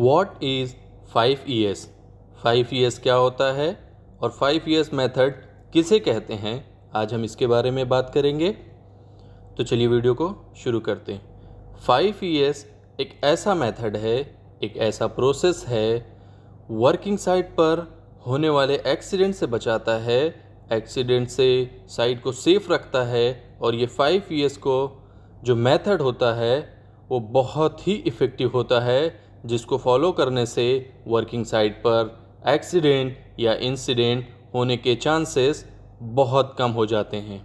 What is 5ES? 5ES क्या होता है और 5ES मेथड किसे कहते हैं, आज हम इसके बारे में बात करेंगे। तो चलिए वीडियो को शुरू करते हैं। 5ES एक ऐसा मेथड है, एक ऐसा प्रोसेस है, वर्किंग साइट पर होने वाले एक्सीडेंट से बचाता है, एक्सीडेंट से साइट को सेफ रखता है। और ये 5ES को जो मेथड होता है वो बहुत ही इफ़ेक्टिव होता है, जिसको फॉलो करने से वर्किंग साइट पर एक्सीडेंट या इंसिडेंट होने के चांसेस बहुत कम हो जाते हैं।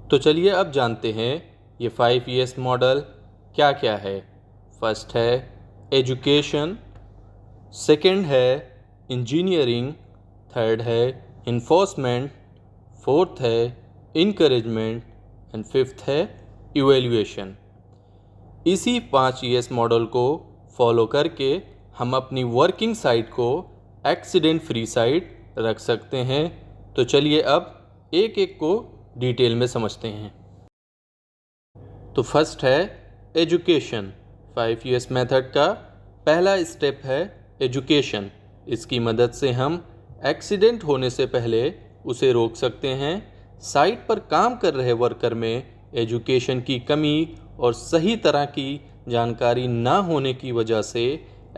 तो चलिए अब जानते हैं ये 5ES मॉडल क्या क्या है। फर्स्ट है एजुकेशन, सेकंड है इंजीनियरिंग, थर्ड है इन्फोर्समेंट, फोर्थ है इनकरेजमेंट एंड फिफ्थ है इवैल्यूएशन। इसी 5ES मॉडल को फॉलो करके हम अपनी वर्किंग साइट को एक्सीडेंट फ्री साइट रख सकते हैं। तो चलिए अब एक एक को डिटेल में समझते हैं। तो फर्स्ट है एजुकेशन। 5ES मेथड का पहला स्टेप है एजुकेशन। इसकी मदद से हम एक्सीडेंट होने से पहले उसे रोक सकते हैं। साइट पर काम कर रहे वर्कर में एजुकेशन की कमी और सही तरह की जानकारी ना होने की वजह से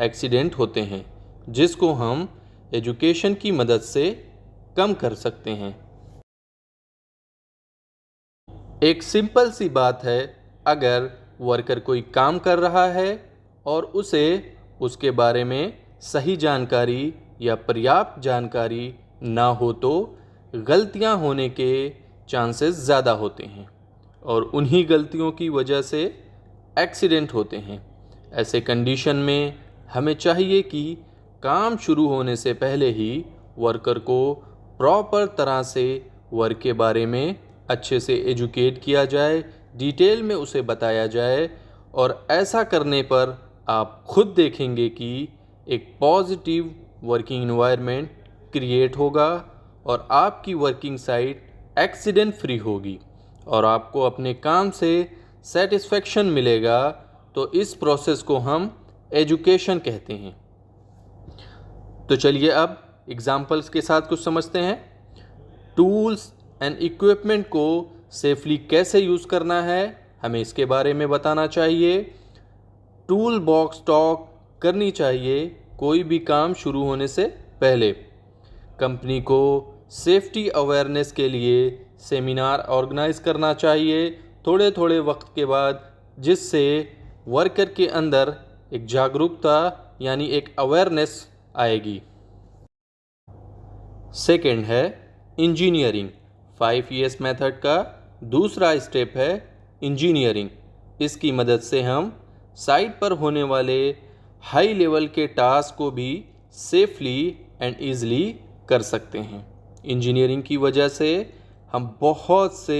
एक्सीडेंट होते हैं, जिसको हम एजुकेशन की मदद से कम कर सकते हैं। एक सिंपल सी बात है, अगर वर्कर कोई काम कर रहा है और उसे उसके बारे में सही जानकारी या पर्याप्त जानकारी ना हो तो गलतियां होने के चांसेस ज़्यादा होते हैं और उन्हीं गलतियों की वजह से एक्सीडेंट होते हैं। ऐसे कंडीशन में हमें चाहिए कि काम शुरू होने से पहले ही वर्कर को प्रॉपर तरह से वर्क के बारे में अच्छे से एजुकेट किया जाए, डिटेल में उसे बताया जाए। और ऐसा करने पर आप खुद देखेंगे कि एक पॉजिटिव वर्किंग एनवायरनमेंट क्रिएट होगा और आपकी वर्किंग साइट एक्सीडेंट फ्री होगी और आपको अपने काम से सेटिस्फेक्शन मिलेगा। तो इस प्रोसेस को हम एजुकेशन कहते हैं। तो चलिए अब एग्जाम्पल्स के साथ कुछ समझते हैं। टूल्स एंड इक्विपमेंट को सेफली कैसे यूज़ करना है, हमें इसके बारे में बताना चाहिए। टूल बॉक्स स्टॉक करनी चाहिए कोई भी काम शुरू होने से पहले। कंपनी को सेफ्टी अवेयरनेस के लिए सेमिनार ऑर्गेनाइज करना चाहिए थोड़े थोड़े वक्त के बाद, जिससे वर्कर के अंदर एक जागरूकता यानी एक अवेयरनेस आएगी। सेकंड है इंजीनियरिंग। 5ES मेथड का दूसरा स्टेप है इंजीनियरिंग। इसकी मदद से हम साइट पर होने वाले हाई लेवल के टास्क को भी सेफली एंड ईज़िली कर सकते हैं। इंजीनियरिंग की वजह से हम बहुत से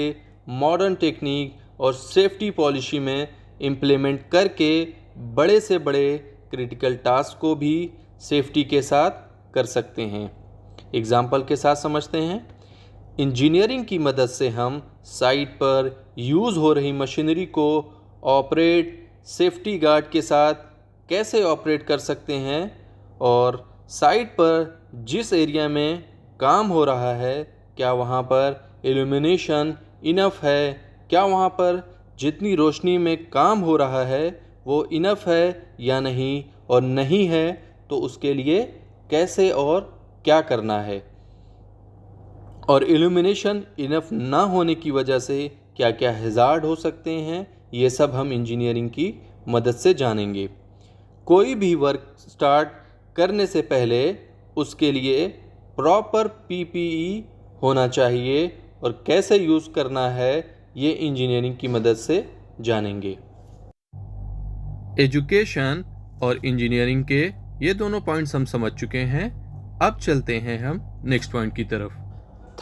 मॉडर्न टेक्निक और सेफ्टी पॉलिसी में इम्प्लीमेंट करके बड़े से बड़े क्रिटिकल टास्क को भी सेफ्टी के साथ कर सकते हैं। एग्जाम्पल के साथ समझते हैं। इंजीनियरिंग की मदद से हम साइट पर यूज़ हो रही मशीनरी को ऑपरेट सेफ्टी गार्ड के साथ कैसे ऑपरेट कर सकते हैं और साइट पर जिस एरिया में काम हो रहा है क्या वहाँ पर इल्यूमिनेशन इनफ है, क्या वहाँ पर जितनी रोशनी में काम हो रहा है वो इनफ है या नहीं, और नहीं है तो उसके लिए कैसे और क्या करना है। और इल्यूमिनेशन इनफ ना होने की वजह से क्या क्या हैज़ार्ड हो सकते हैं, ये सब हम इंजीनियरिंग की मदद से जानेंगे। कोई भी वर्क स्टार्ट करने से पहले उसके लिए प्रॉपर PPE होना चाहिए और कैसे यूज़ करना है ये इंजीनियरिंग की मदद से जानेंगे। एजुकेशन और इंजीनियरिंग के ये दोनों पॉइंट्स हम समझ चुके हैं। अब चलते हैं हम नेक्स्ट पॉइंट की तरफ।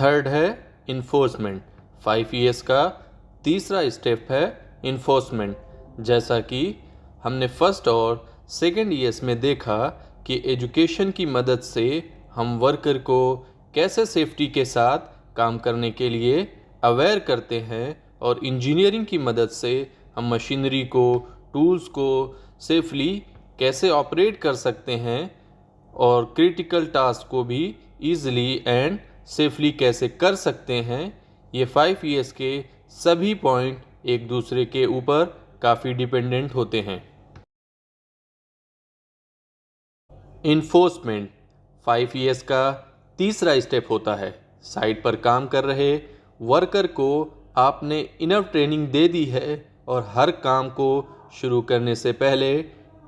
थर्ड है इन्फोर्समेंट। 5ES का तीसरा स्टेप है इन्फोर्समेंट। जैसा कि हमने फर्स्ट और सेकेंड ES में देखा कि एजुकेशन की मदद से हम वर्कर को कैसे सेफ्टी के साथ काम करने के लिए अवेयर करते हैं और इंजीनियरिंग की मदद से हम मशीनरी को, टूल्स को सेफली कैसे ऑपरेट कर सकते हैं और क्रिटिकल टास्क को भी ईज़िली एंड सेफली कैसे कर सकते हैं, ये 5 ईयर्स के सभी पॉइंट एक दूसरे के ऊपर काफ़ी डिपेंडेंट होते हैं। इन्फोर्समेंट 5 ईयर्स का तीसरा स्टेप होता है। साइट पर काम कर रहे वर्कर को आपने इनफ ट्रेनिंग दे दी है और हर काम को शुरू करने से पहले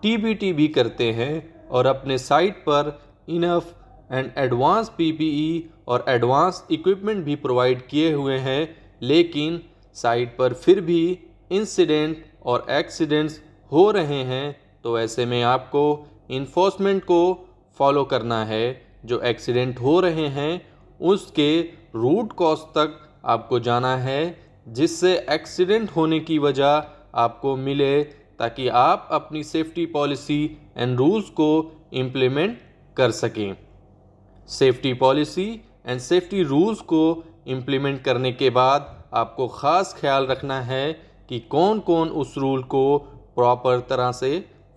टीबीटी भी करते हैं और अपने साइट पर इनफ एंड एडवांस पीपीई और एडवांस इक्विपमेंट भी प्रोवाइड किए हुए हैं, लेकिन साइट पर फिर भी इंसिडेंट और एक्सीडेंट्स हो रहे हैं, तो ऐसे में आपको इन्फोर्समेंट को फॉलो करना है। जो एक्सीडेंट हो रहे हैं उसके रूट कॉज तक आपको जाना है, जिससे एक्सीडेंट होने की वजह आपको मिले, ताकि आप अपनी सेफ्टी पॉलिसी एंड रूल्स को इम्प्लीमेंट कर सकें। Safety policy and safety rules को इम्प्लीमेंट करने के बाद आपको ख़ास ख्याल रखना है कि कौन कौन उस रूल को प्रॉपर तरह से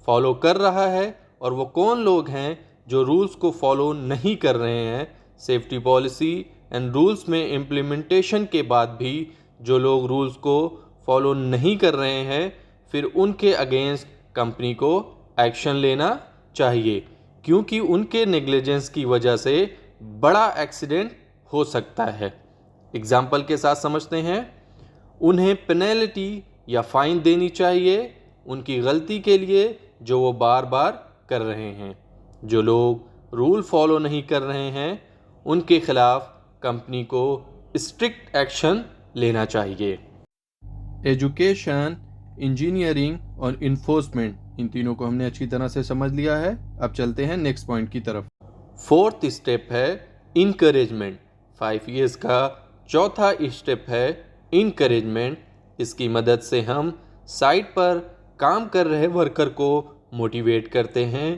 फॉलो कर रहा है और वो कौन लोग हैं जो रूल्स को फॉलो नहीं कर रहे हैं। सेफ्टी पॉलिसी एंड रूल्स में इम्प्लीमेंटेशन के बाद भी जो लोग रूल्स को फॉलो नहीं कर रहे हैं, फिर उनके अगेंस्ट कंपनी को एक्शन लेना चाहिए, क्योंकि उनके नेग्लिजेंस की वजह से बड़ा एक्सीडेंट हो सकता है। एग्जाम्पल के साथ समझते हैं। उन्हें पेनल्टी या फाइन देनी चाहिए उनकी गलती के लिए जो वो बार बार कर रहे हैं। जो लोग रूल फॉलो नहीं कर रहे हैं उनके खिलाफ कंपनी को स्ट्रिक्ट एक्शन लेना चाहिए। एजुकेशन, इंजीनियरिंग और इन्फोर्समेंट, इन तीनों को हमने अच्छी तरह से समझ लिया है। अब चलते हैं नेक्स्ट पॉइंट की तरफ। फोर्थ स्टेप है इनकरेजमेंट। 5 ईयर्स का चौथा स्टेप है इनकरेजमेंट। इसकी मदद से हम साइट पर काम कर रहे वर्कर को मोटिवेट करते हैं।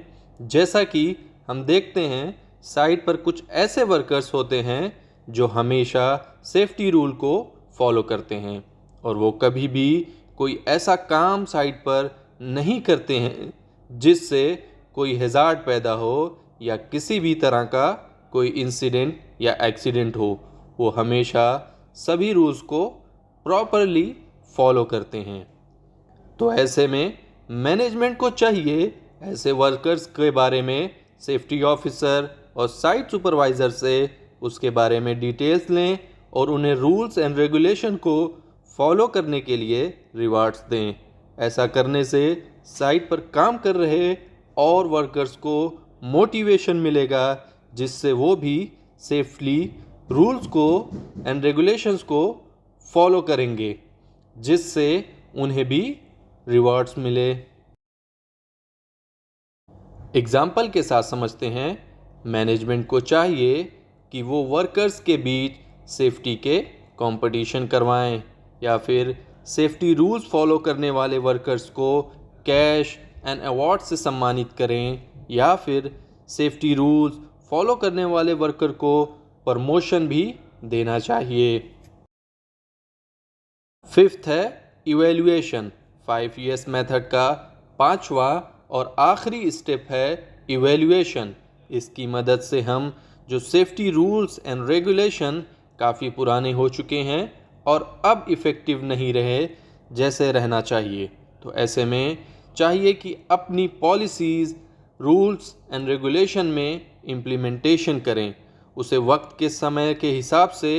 जैसा कि हम देखते हैं साइट पर कुछ ऐसे वर्कर्स होते हैं जो हमेशा सेफ्टी रूल को फॉलो करते हैं और वो कभी भी कोई ऐसा काम साइट पर नहीं करते हैं जिससे कोई हैज़ार्ड पैदा हो या किसी भी तरह का कोई इंसिडेंट या एक्सीडेंट हो। वो हमेशा सभी रूल्स को प्रॉपरली फॉलो करते हैं। तो ऐसे में मैनेजमेंट को चाहिए ऐसे वर्कर्स के बारे में सेफ्टी ऑफिसर और साइट सुपरवाइज़र से उसके बारे में डिटेल्स लें और उन्हें रूल्स एंड रेगुलेशन को फॉलो करने के लिए रिवार्ड्स दें। ऐसा करने से साइट पर काम कर रहे और वर्कर्स को मोटिवेशन मिलेगा, जिससे वो भी सेफली रूल्स को एंड रेगुलेशंस को फॉलो करेंगे, जिससे उन्हें भी रिवार्ड्स मिले। एग्जाम्पल के साथ समझते हैं। मैनेजमेंट को चाहिए कि वो वर्कर्स के बीच सेफ्टी के कंपटीशन करवाएं या फिर सेफ्टी रूल्स फॉलो करने वाले वर्कर्स को कैश एंड अवार्ड से सम्मानित करें, या फिर सेफ्टी रूल्स फॉलो करने वाले वर्कर को प्रमोशन भी देना चाहिए। फिफ्थ है इवैल्यूएशन। 5 ईयर्स मेथड का पांचवा और आखिरी स्टेप है इवैल्यूएशन। इसकी मदद से हम जो सेफ्टी रूल्स एंड रेगुलेशन काफ़ी पुराने हो चुके हैं और अब इफ़ेक्टिव नहीं रहे जैसे रहना चाहिए, तो ऐसे में चाहिए कि अपनी पॉलिसीज़, रूल्स एंड रेगुलेशन में इम्प्लीमेंटेशन करें, उसे वक्त के समय के हिसाब से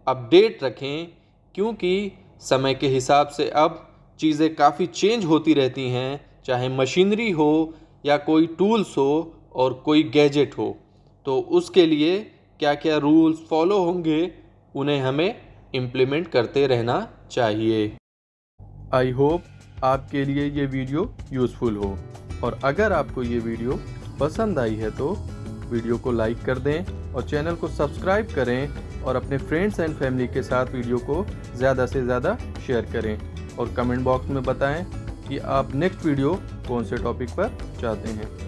अपडेट रखें, क्योंकि समय के हिसाब से अब चीज़ें काफ़ी चेंज होती रहती हैं, चाहे मशीनरी हो या कोई टूल्स हो और कोई गैजेट हो। तो उसके लिए क्या क्या रूल्स फॉलो होंगे उन्हें हमें इम्प्लीमेंट करते रहना चाहिए। आई होप आपके लिए ये वीडियो यूज़फुल हो, और अगर आपको ये वीडियो पसंद आई है तो वीडियो को लाइक कर दें और चैनल को सब्सक्राइब करें और अपने फ्रेंड्स एंड फैमिली के साथ वीडियो को ज़्यादा से ज़्यादा शेयर करें, और कमेंट बॉक्स में बताएं कि आप नेक्स्ट वीडियो कौन से टॉपिक पर चाहते हैं।